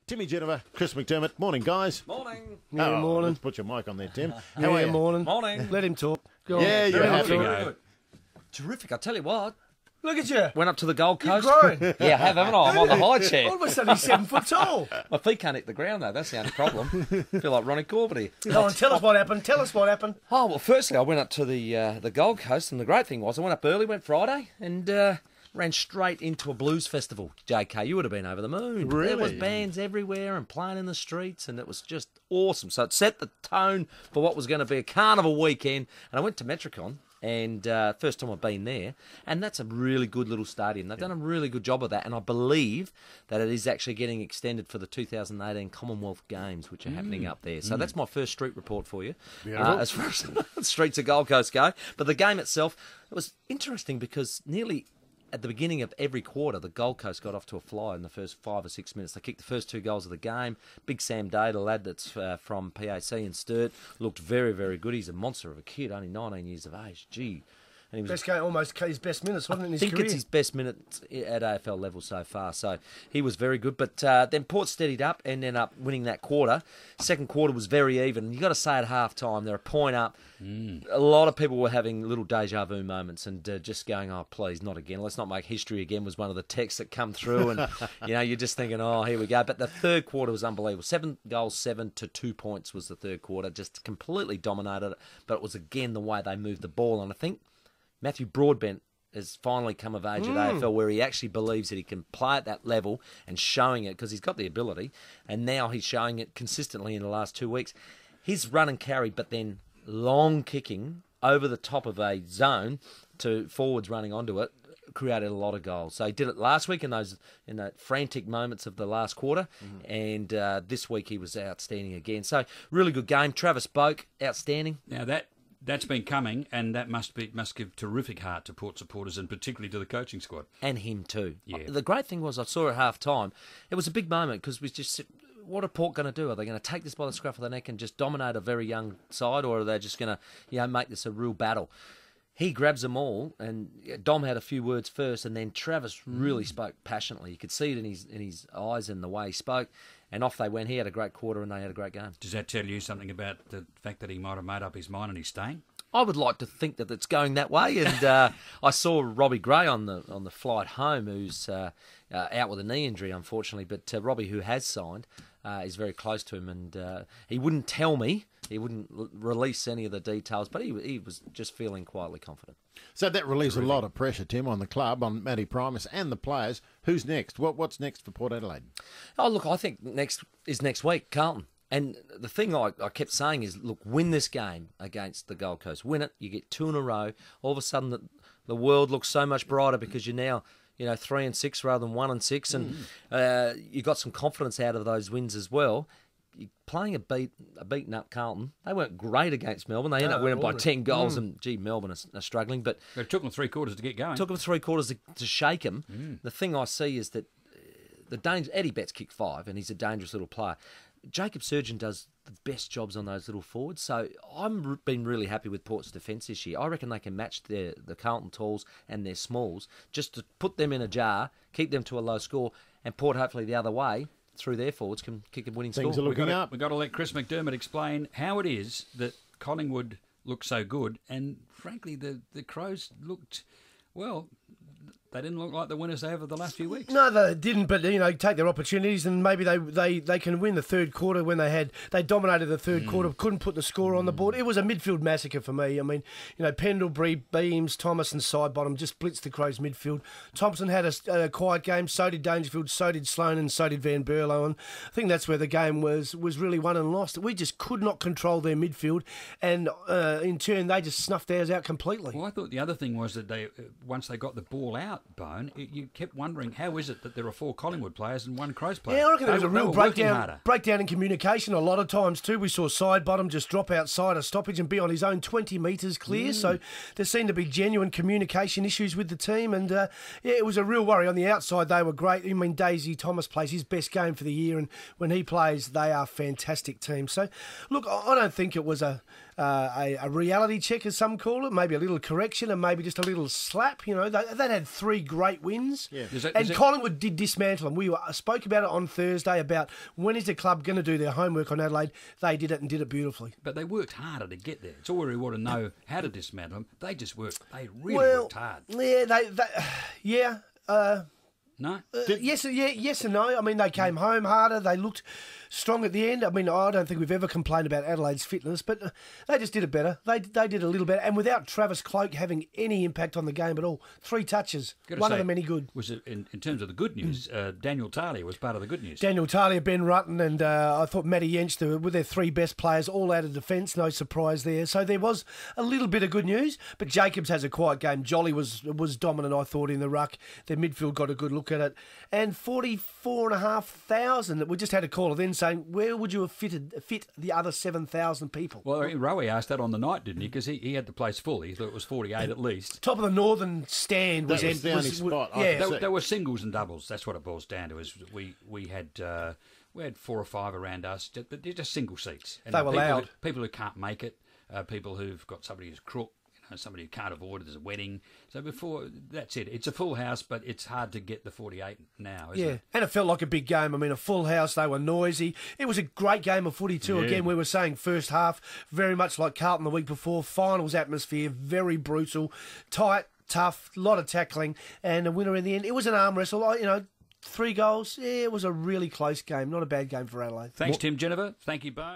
Timmy Jennifer, Chris McDermott. Morning, guys. Morning. Yeah, morning. Let's put your mic on there, Tim. How Yeah, are you? morning. Morning. Let him talk. Go Yeah, on. you're Let him happy. talk. Good. Terrific. I tell you what. Look at you. Went up to the Gold You've Coast. grown. Yeah, I have, haven't I? I'm on the high chair. All of a sudden he's 7 foot tall. My feet can't hit the ground, though. That's the only problem. Feel like Ronnie Corbett here. Go on, tell us what happened. Tell us what happened. Oh, well, firstly, I went up to the Gold Coast, and the great thing was I went up early, went Friday, and ran straight into a blues festival. JK, you would have been over the moon. Really? There was bands everywhere and playing in the streets, and it was just awesome. So it set the tone for what was going to be a carnival weekend. And I went to Metricon, and first time I've been there, and that's a really good little stadium. They've done a really good job of that, and I believe that it is actually getting extended for the 2018 Commonwealth Games, which are happening up there. So that's my first street report for you, as far as the streets of Gold Coast go. But the game itself, it was interesting because nearly at the beginning of every quarter, the Gold Coast got off to a fly in the first 5 or 6 minutes. They kicked the first 2 goals of the game. Big Sam Day, the lad that's from PAC in Sturt, looked very, very good. He's a monster of a kid, only 19 years of age. Gee. And he was Best game, almost his best minutes, wasn't it, in his I think career? it's his best minutes at AFL level so far. So he was very good. But then Port steadied up and ended up winning that quarter. Second quarter was very even. You've got to say at half-time, they're a point up. A lot of people were having little deja vu moments and just going, oh, please, not again. Let's not make history again was one of the texts that come through. And, you're just thinking, oh, here we go. But the third quarter was unbelievable. 7 goals, 7 to 2 points was the third quarter. Just completely dominated it. But it was, again, the way they moved the ball. And I think Matthew Broadbent has finally come of age at AFL where he actually believes that he can play at that level and showing it because he's got the ability, and now he's showing it consistently in the last 2 weeks. His run and carry, but then long kicking over the top of a zone to forwards running onto it created a lot of goals. So he did it last week in the frantic moments of the last quarter, and this week he was outstanding again. So really good game. Travis Boak, outstanding. Now that's been coming, and that must give terrific heart to Port supporters, and particularly to the coaching squad. And him too. Yeah. The great thing was I saw at half-time, it was a big moment because we just said, what are Port going to do? Are they going to take this by the scruff of the neck and just dominate a very young side, or are they just going to make this a real battle? He grabs them all, and Dom had a few words first, and then Travis really spoke passionately. You could see it in his eyes and the way he spoke, and off they went. He had a great quarter, and they had a great game. Does that tell you something about the fact that he might have made up his mind and he's staying? I would like to think that it's going that way, and I saw Robbie Gray on the flight home, who's out with a knee injury, unfortunately, but Robbie, who has signed, is very close to him, and he wouldn't tell me. He wouldn't release any of the details, but he was just feeling quietly confident. So that relieves a lot of pressure, Tim, on the club, on Matty Primus and the players. Who's next? What's next for Port Adelaide? Oh, look, I think next week, Carlton. And the thing I kept saying is, look, win this game against the Gold Coast. Win it, you get 2 in a row. All of a sudden, the world looks so much brighter because you're now 3-6 rather than 1-6, and you got some confidence out of those wins as well. You're playing a beaten up Carlton. They weren't great against Melbourne. They ended up winning by 10 goals, and Melbourne are struggling. But it took them 3 quarters to get going. Took them 3 quarters to shake them. The thing I see is that Eddie Betts kicked 5, and he's a dangerous little player. Jacob Surgeon does the best jobs on those little forwards, so I've been really happy with Port's defence this year. I reckon they can match the Carlton talls and their smalls, just to put them in a jar, keep them to a low score, and Port hopefully the other way through their forwards can kick a winning score. Things are looking up. We've got to let Chris McDermott explain how it is that Collingwood looked so good, and frankly the Crows looked, well, they didn't look like the winners they have of the last few weeks. No, they didn't, but take their opportunities, and maybe they can win the third quarter when they dominated the third quarter, couldn't put the score on the board. It was a midfield massacre for me. I mean, Pendlebury, Beams, Thomas and Sidebottom just blitzed the Crows midfield. Thompson had a quiet game, so did Dangerfield, so did Sloan, and so did Van Berlo, and I think that's where the game was really won and lost. We just could not control their midfield, and in turn they just snuffed ours out completely. Well, I thought the other thing was that they once they got the ball out, Bone, you kept wondering, how is it that there are 4 Collingwood players and 1 Crows player? Yeah, I reckon there was a real breakdown in communication a lot of times too. We saw Sidebottom just drop outside a stoppage and be on his own 20 metres clear, so there seemed to be genuine communication issues with the team, and it was a real worry. On the outside they were great. I mean, Daisy Thomas plays his best game for the year, and when he plays they are a fantastic team. So look, I don't think it was a a reality check, as some call it, maybe a little correction and maybe just a little slap. You know, they had 3 great wins. Yeah. Collingwood did dismantle them. We spoke about it on Thursday about when is the club going to do their homework on Adelaide. They did it and did it beautifully. But they worked harder to get there. It's all we want to know how to dismantle them. They just worked. They really worked hard. Yeah, No? yes and no. I mean, they came home harder. They looked strong at the end. I mean, I don't think we've ever complained about Adelaide's fitness, but they just did it better. They did a little better, and without Travis Cloke having any impact on the game at all. 3 touches, one of them any good. Was it in terms of the good news? Daniel Talia was part of the good news. Daniel Talia, Ben Rutten, and I thought Matty Yench with their 3 best players all out of defence. No surprise there. So there was a little bit of good news, but Jacobs has a quiet game. Jolly was dominant, I thought, in the ruck. Their midfield got a good look at it. And 44,500. We just had a caller then saying, where would you have fit the other 7,000 people? Well, Rowie asked that on the night, didn't he? Because he had the place full. He thought it was 48 at least. Top of the northern stand was the only spot. There were singles and doubles. That's what it boils down to. Is we had 4 or 5 around us, but they're just single seats. And they were loud. People who can't make it, people who've got somebody who's crook. Somebody who can't avoid it, there's a wedding. So that's it. It's a full house, but it's hard to get the 48 now, isn't it? And it felt like a big game. I mean, a full house, they were noisy. It was a great game of footy too. Yeah. Again, we were saying first half, very much like Carlton the week before. Finals atmosphere, very brutal, tight, tough, lot of tackling, and a winner in the end. It was an arm wrestle, 3 goals. Yeah, it was a really close game. Not a bad game for Adelaide. Thanks, Tim Jennifer. Thank you, Bo.